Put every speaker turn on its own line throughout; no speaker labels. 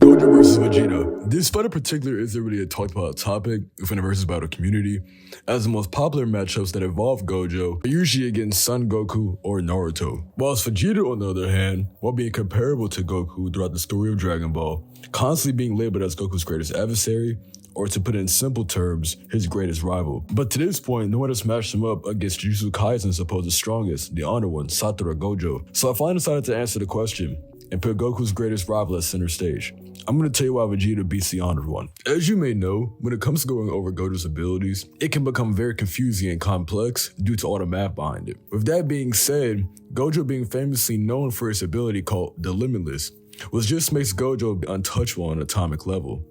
Gojo versus Vegeta. This fight in particular isn't really a talked about topic within the versus battle community, as the most popular matchups that involve Gojo are usually against Son Goku or Naruto. Whilst Vegeta, on the other hand, while being comparable to Goku throughout the story of Dragon Ball, constantly being labeled as Goku's greatest adversary, or to put it in simple terms, his greatest rival. But to this point, no one has matched him up against Jujutsu Kaisen's supposed strongest, the honored one, Satoru Gojo. So I finally decided to answer the question and put Goku's greatest rival at center stage. I'm going to tell you why Vegeta beats the honored one. As you may know, when it comes to going over Gojo's abilities, it can become very confusing and complex due to all the math behind it. With that being said, Gojo being famously known for his ability called the limitless, which just makes Gojo untouchable on an atomic level.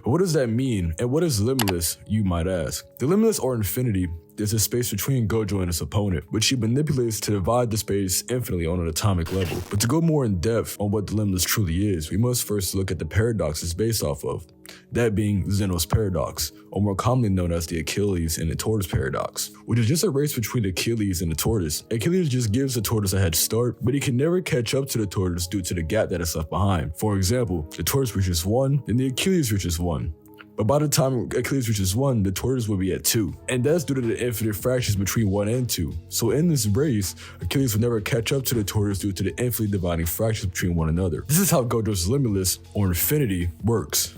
But what does that mean, and what is limitless, you might ask? The limitless, or infinity, is a space between Gojo and his opponent, which he manipulates to divide the space infinitely on an atomic level. But to go more in depth on what the limitless truly is, we must first look at the paradox it's based off of, that being Zeno's paradox, or more commonly known as the Achilles and the tortoise paradox, which is just a race between Achilles and the tortoise. Achilles just gives the tortoise a head start, but he can never catch up to the tortoise due to the gap that is left behind. For example, the tortoise reaches 1, then the Achilles reaches 1. But by the time Achilles reaches 1, the tortoise will be at 2. And that's due to the infinite fractions between 1 and 2. So in this race, Achilles will never catch up to the tortoise due to the infinitely dividing fractions between one another. This is how Gojo's limitless, or infinity, works.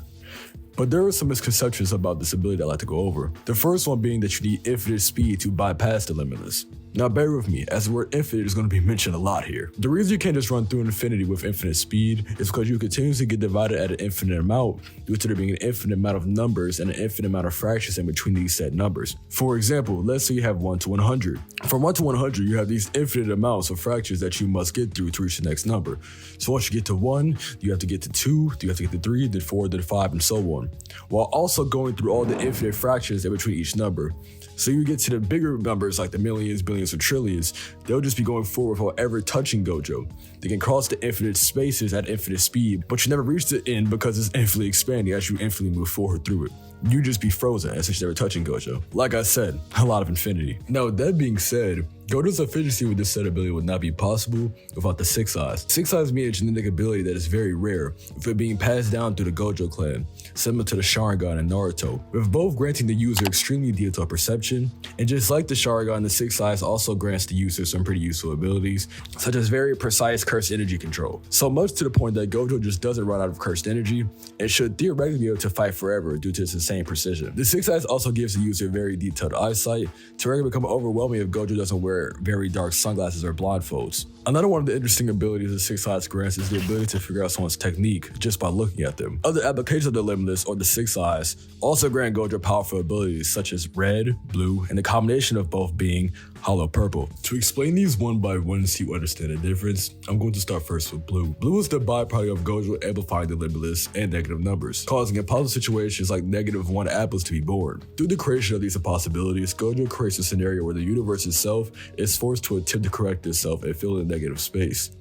But there are some misconceptions about this ability I'd like to go over. The first one being that you need infinite speed to bypass the limitless. Now bear with me, as the word infinite is going to be mentioned a lot here. The reason you can't just run through infinity with infinite speed is because you continuously get divided at an infinite amount due to there being an infinite amount of numbers and an infinite amount of fractions in between these set numbers. For example, let's say you have 1 to 100. From 1 to 100, you have these infinite amounts of fractions that you must get through to reach the next number. So once you get to 1, you have to get to 2, you have to get to 3, then 4, then 5, and so on, while also going through all the infinite fractions in between each number. So you get to the bigger numbers like the millions, billions, or trillions, they'll just be going forward without ever touching Gojo. They can cross the infinite spaces at infinite speed, but you never reach the end because it's infinitely expanding as you infinitely move forward through it. You just be frozen as if you're never touching Gojo. Like I said, a lot of infinity. Now with that being said, Gojo's efficiency with this set ability would not be possible without the 6 eyes. 6 eyes being a genetic ability that is very rare, with it being passed down through the Gojo clan, similar to the Sharingan in Naruto, with both granting the user extremely detailed perception, and just like the Sharingan, the 6 eyes also grants the user some pretty useful abilities, such as very precise cursed energy control. So much to the point that Gojo just doesn't run out of cursed energy, and should theoretically be able to fight forever due to its insane precision. The 6 eyes also gives the user very detailed eyesight, to regularly become overwhelming if Gojo doesn't wear very dark sunglasses or blindfolds. Another one of the interesting abilities the 6 eyes grants is the ability to figure out someone's technique just by looking at them. Other applications of the limitless, or the 6 eyes, also grant Gojo powerful abilities such as red, blue, and the combination of both being hollow purple. To explain these one by one so you understand the difference, I'm going to start first with blue. Blue is the byproduct of Gojo amplifying the limitless and negative numbers, causing impossible situations like -1 apples to be born. Through the creation of these impossibilities, Gojo creates a scenario where the universe itself is forced to attempt to correct itself and fill in the negative space,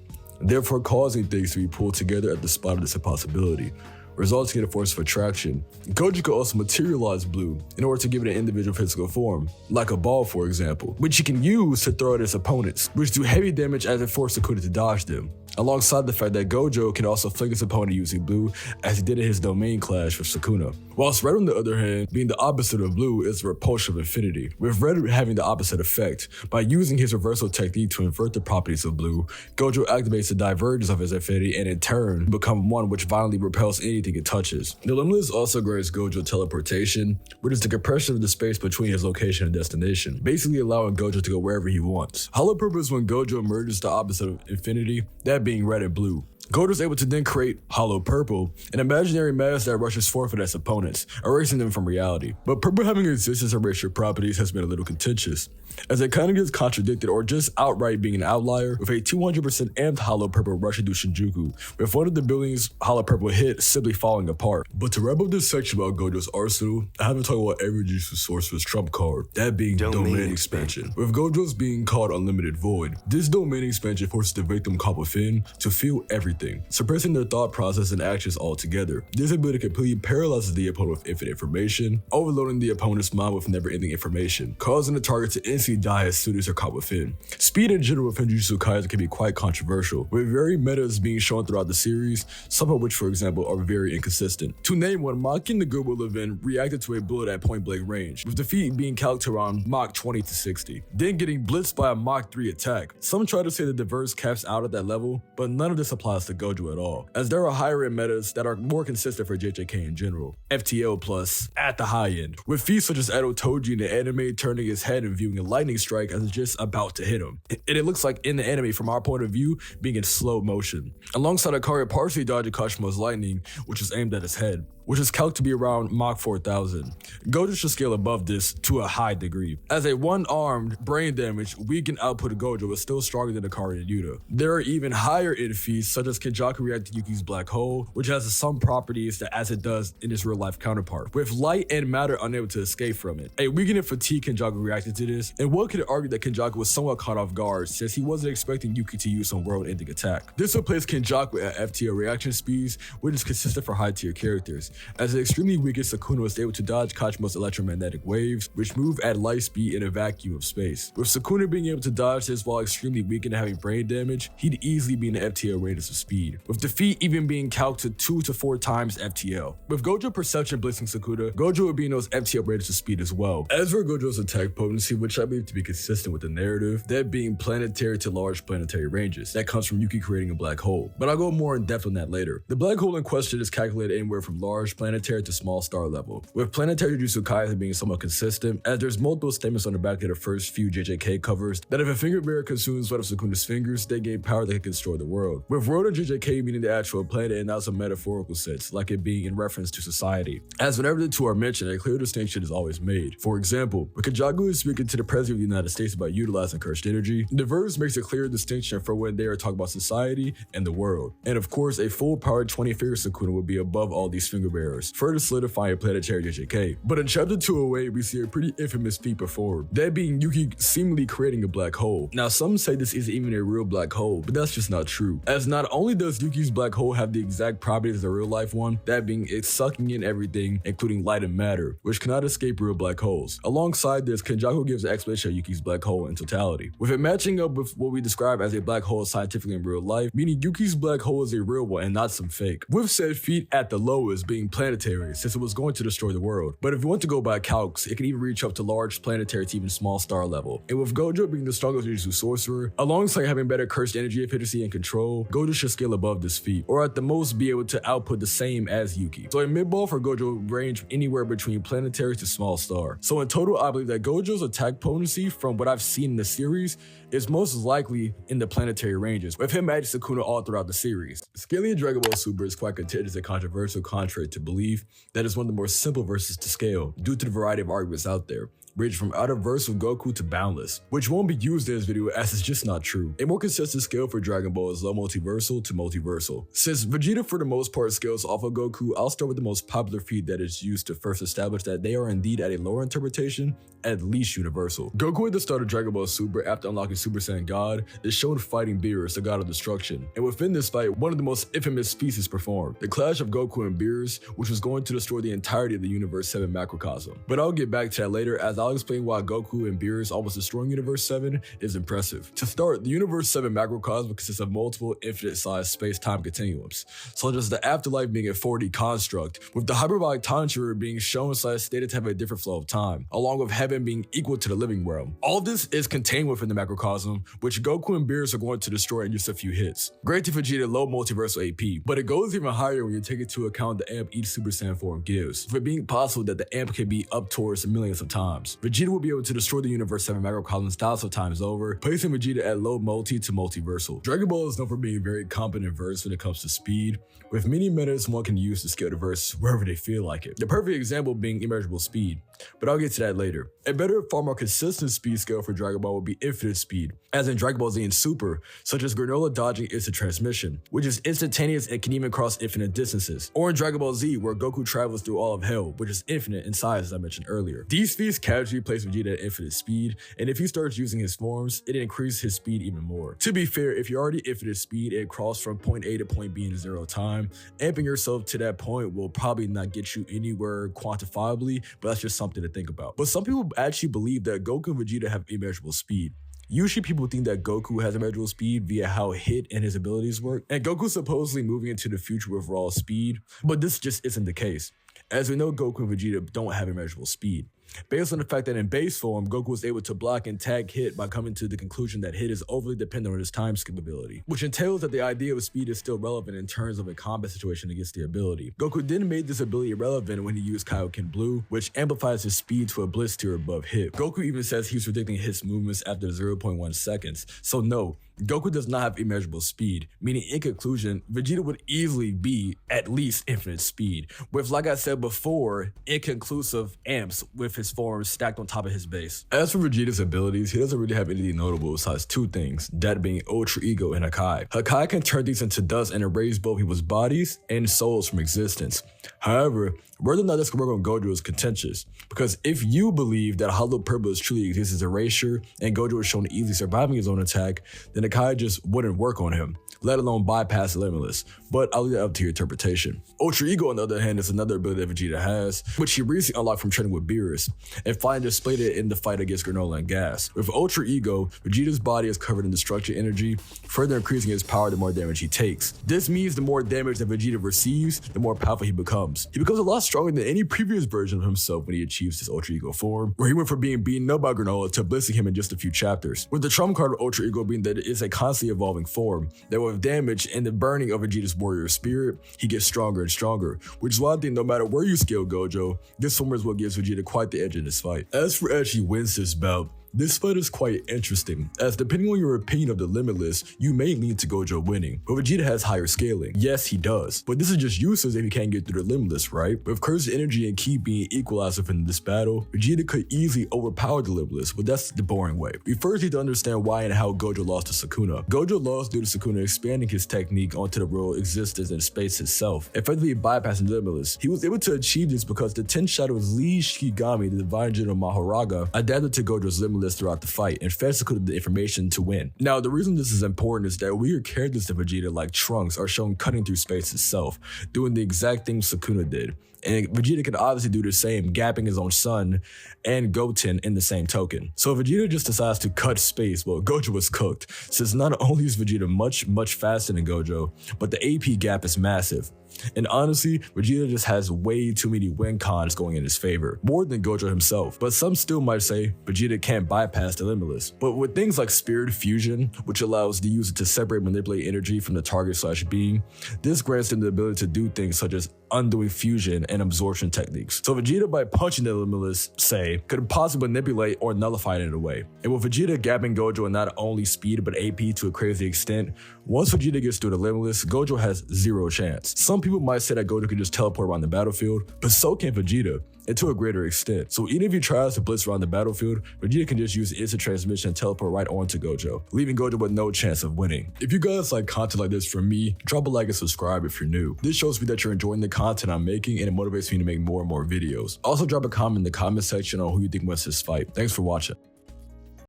therefore causing things to be pulled together at the spot of this impossibility, resulting in a force of attraction. Gojo could also materialize blue in order to give it an individual physical form, like a ball for example, which he can use to throw at his opponents, which do heavy damage as it forces Sukuna to dodge them. Alongside the fact that Gojo can also flick his opponent using blue, as he did in his domain clash with Sukuna. Whilst red on the other hand, being the opposite of blue, is the repulsion of infinity, with red having the opposite effect. By using his reversal technique to invert the properties of blue, Gojo activates the divergence of his infinity and in turn become one which violently repels anything it touches. The limitless also grants Gojo teleportation, which is the compression of the space between his location and destination, basically allowing Gojo to go wherever he wants. Hollow purple is when Gojo merges the opposite of infinity, that being red and blue. Gojo is able to then create hollow purple, an imaginary mass that rushes forth at its opponents, erasing them from reality. But purple having existence erasure properties has been a little contentious, as it kind of gets contradicted or just outright being an outlier, with a 200% amped hollow purple rushing through Shinjuku, with one of the buildings hollow purple hit simply falling apart. But to wrap up this section about Gojo's arsenal, I haven't talked about every Jujutsu sorcerer's trump card, that being domain expansion. With Gojo's being called Unlimited Void, this domain expansion forces the victim caught within to feel everything. everything, suppressing their thought process and actions altogether. This ability completely paralyzes the opponent with infinite information, overloading the opponent's mind with never-ending information, causing the target to instantly die as soon as they're caught within. Speed in general within Jujutsu Kaisen can be quite controversial, with varied metas being shown throughout the series, some of which, for example, are very inconsistent. To name one, mocking the goodwill event reacted to a bullet at point-blank range, with defeat being calculated around Mach 20 to 60, then getting blitzed by a Mach 3 attack. Some try to say that the verse caps out at that level, but none of this applies to Gojo at all, as there are higher end metas that are more consistent for JJK in general. FTL plus at the high end, with feats such as Edo Toji in the anime turning his head and viewing a lightning strike as it's just about to hit him, and it looks like in the anime from our point of view being in slow motion, alongside Akari partially dodging Kashima's lightning, which is aimed at his head, which is calculated to be around Mach 4000. Gojo should scale above this to a high degree, as a one-armed brain damage weakened output of Gojo is still stronger than Akari and Yuta. There are even higher end feats such as Kenjaku react to Yuki's black hole, which has some properties that as it does in its real life counterpart, with light and matter unable to escape from it. A weakened and fatigued Kenjaku reacted to this, and one could argue that Kenjaku was somewhat caught off guard since he wasn't expecting Yuki to use some world-ending attack. This will place Kenjaku at FTL reaction speeds, which is consistent for high-tier characters, as the extremely weakest Sukuna was able to dodge Kashima's electromagnetic waves, which move at light speed in a vacuum of space. With Sukuna being able to dodge this while extremely weak and having brain damage, he'd easily be in the FTL radius of speed, with defeat even being calculated 2 to 4 times FTL. With Gojo Perception blitzing Sukuna, Gojo would be in those FTL radius of speed as well. As for Gojo's attack potency, which I believe to be consistent with the narrative, that being planetary to large planetary ranges, that comes from Yuki creating a black hole, but I'll go more in depth on that later. The black hole in question is calculated anywhere from large planetary to small star level, with planetary Jujutsu Kaisen being somewhat consistent, as there's multiple statements on the back of the first few JJK covers that if a finger bearer consumes one of Sukuna's fingers, they gain power that can destroy the world, with world and JJK meaning the actual planet and not some metaphorical sense, like it being in reference to society, as whenever the two are mentioned, a clear distinction is always made. For example, when Kenjaku is speaking to the President of the United States about utilizing cursed energy, the verse makes a clear distinction for when they are talking about society and the world, and of course a full-powered 20-finger Sukuna would be above all these finger bearers, further solidifying planetary JJK. But in chapter 208, we see a pretty infamous feat performed, that being Yuki seemingly creating a black hole. Now some say this isn't even a real black hole, but that's just not true, as not only does Yuki's black hole have the exact properties as a real life one, that being it's sucking in everything, including light and matter, which cannot escape real black holes. Alongside this, Kenjaku gives an explanation of Yuki's black hole in totality, with it matching up with what we describe as a black hole scientifically in real life, meaning Yuki's black hole is a real one and not some fake, with said feat at the lowest being planetary, since it was going to destroy the world. But if you want to go by calcs, it can even reach up to large planetary to even small star level. And with Gojo being the strongest Jujutsu sorcerer, alongside having better cursed energy efficiency and control, Gojo should scale above this feat, or at the most be able to output the same as Yuki. So a mid-ball for Gojo range anywhere between planetary to small star. So in total, I believe that Gojo's attack potency from what I've seen in the series is most likely in the planetary ranges, with him matching Sukuna all throughout the series. Scaling Dragon Ball Super is quite contentious and controversial, contrary to belief that is one of the more simple verses to scale due to the variety of arguments out there, ranging from adversary Goku to boundless, which won't be used in this video as it's just not true. A more consistent scale for Dragon Ball is low multiversal to multiversal. Since Vegeta for the most part scales off of Goku, I'll start with the most popular feat that is used to first establish that they are indeed at a lower interpretation, at least universal. Goku at the start of Dragon Ball Super after unlocking Super Saiyan God is shown fighting Beerus, the god of destruction, and within this fight, one of the most infamous feats is performed, the clash of Goku and Beerus, which was going to destroy the entirety of the Universe 7 macrocosm. But I'll get back to that later, as I'll explain why Goku and Beerus almost destroying Universe 7 is impressive. To start, the Universe 7 macrocosm consists of multiple infinite-sized space-time continuums, such as the afterlife being a 4D construct, with the hyperbolic time chamber being shown slash stated to have a different flow of time, along with heaven being equal to the living realm. All this is contained within the macrocosm, which Goku and Beerus are going to destroy in just a few hits. Great to Vegeta low multiversal AP, but it goes even higher when you take into account the amp each Super Saiyan form gives, with it being possible that the amp can be up towards millions of times. Vegeta will be able to destroy the Universe 7 macrocosm thousands of times over, placing Vegeta at low multi to multiversal. Dragon Ball is known for being very competent verse when it comes to speed, with many metas one can use to scale the verse wherever they feel like it. The perfect example being immeasurable speed, but I'll get to that later. A better, far more consistent speed scale for Dragon Ball would be infinite speed, as in Dragon Ball Z and Super, such as granola dodging instant transmission, which is instantaneous and can even cross infinite distances, or in Dragon Ball Z where Goku travels through all of hell, which is infinite in size as I mentioned earlier. These feats gradually place Vegeta at infinite speed, and if he starts using his forms, it increases his speed even more. To be fair, if you're already infinite speed and cross from point A to point B in 0 time, amping yourself to that point will probably not get you anywhere quantifiably, but that's just something to think about. But some people actually believe that Goku and Vegeta have immeasurable speed. Usually people think that Goku has immeasurable speed via how hit and his abilities work, and Goku's supposedly moving into the future with raw speed, but this just isn't the case. As we know, Goku and Vegeta don't have immeasurable speed. Based on the fact that in base form, Goku was able to block and tag hit by coming to the conclusion that hit is overly dependent on his time skip ability, which entails that the idea of speed is still relevant in terms of a combat situation against the ability. Goku then made this ability irrelevant when he used Kaioken Blue, which amplifies his speed to a bliss tier above hit. Goku even says he's predicting his movements after 0.1 seconds, so no, Goku does not have immeasurable speed, meaning in conclusion, Vegeta would easily be at least infinite speed, with, like I said before, inconclusive amps with his forms stacked on top of his base. As for Vegeta's abilities, he doesn't really have anything notable besides two things, that being Ultra Ego and Hakai. Hakai can turn things into dust and erase both people's bodies and souls from existence. However, whether or not this can work on Gojo is contentious, because if you believe that hollow purpose truly exists as erasure and Gojo is shown easily surviving his own attack, then Hakai just wouldn't work on him, let alone bypass Limitless, but I'll leave that up to your interpretation. Ultra Ego, on the other hand, is another ability that Vegeta has, which he recently unlocked from training with Beerus, and finally displayed it in the fight against Granola and Gas. With Ultra Ego, Vegeta's body is covered in destruction energy, further increasing his power the more damage he takes. This means the more damage that Vegeta receives, the more powerful he becomes. He becomes a lot stronger than any previous version of himself when he achieves his Ultra Ego form, where he went from being beaten up by Granola to blissing him in just a few chapters. With the trump card of Ultra Ego being that it is a constantly evolving form, that with damage and the burning of Vegeta's warrior spirit, he gets stronger and stronger, which is why I think no matter where you scale Gojo, this form is what gives Vegeta quite the edge in this fight. As for actually wins this bout, this fight is quite interesting, as depending on your opinion of the Limitless, you may lean to Gojo winning, but Vegeta has higher scaling. Yes, he does, but this is just useless if he can't get through the Limitless, right? With Cursed Energy and Ki being equalized within this battle, Vegeta could easily overpower the Limitless, but that's the boring way. We first need to understand why and how Gojo lost to Sukuna. Gojo lost due to Sukuna expanding his technique onto the real existence and space itself, effectively bypassing the Limitless. He was able to achieve this because the 10 Shadows Lee Shikigami, the Divine General Mahoraga, adapted to Gojo's Limitless throughout the fight and fed Sukuna the information to win. Now, the reason this is important is that weird characters of Vegeta like Trunks are shown cutting through space itself, doing the exact thing Sukuna did. And Vegeta can obviously do the same, gapping his own son and Goten in the same token. So if Vegeta just decides to cut space, well, Gojo was cooked, since not only is Vegeta much faster than Gojo, but the AP gap is massive. And honestly, Vegeta just has way too many win cons going in his favor, more than Gojo himself. But some still might say Vegeta can't bypass the Limitless. But with things like Spirit Fusion, which allows the user to separate and manipulate energy from the target/being, this grants them the ability to do things such as undoing fusion and absorption techniques. So Vegeta, by punching the Limitless, say, could possibly manipulate or nullify it in a way. And with Vegeta gapping Gojo in not only speed but AP to a crazy extent, once Vegeta gets through the Limitless, Gojo has zero chance. Some people might say that Gojo can just teleport around the battlefield, but so can Vegeta, and to a greater extent. So even if he tries to blitz around the battlefield, Vegeta can just use instant transmission and teleport right onto Gojo, leaving Gojo with no chance of winning. If you guys like content like this from me, drop a like and subscribe if you're new. This shows me that you're enjoying the content I'm making, and it motivates me to make more and more videos. Also drop a comment in the comment section on who you think wins this fight. Thanks for watching.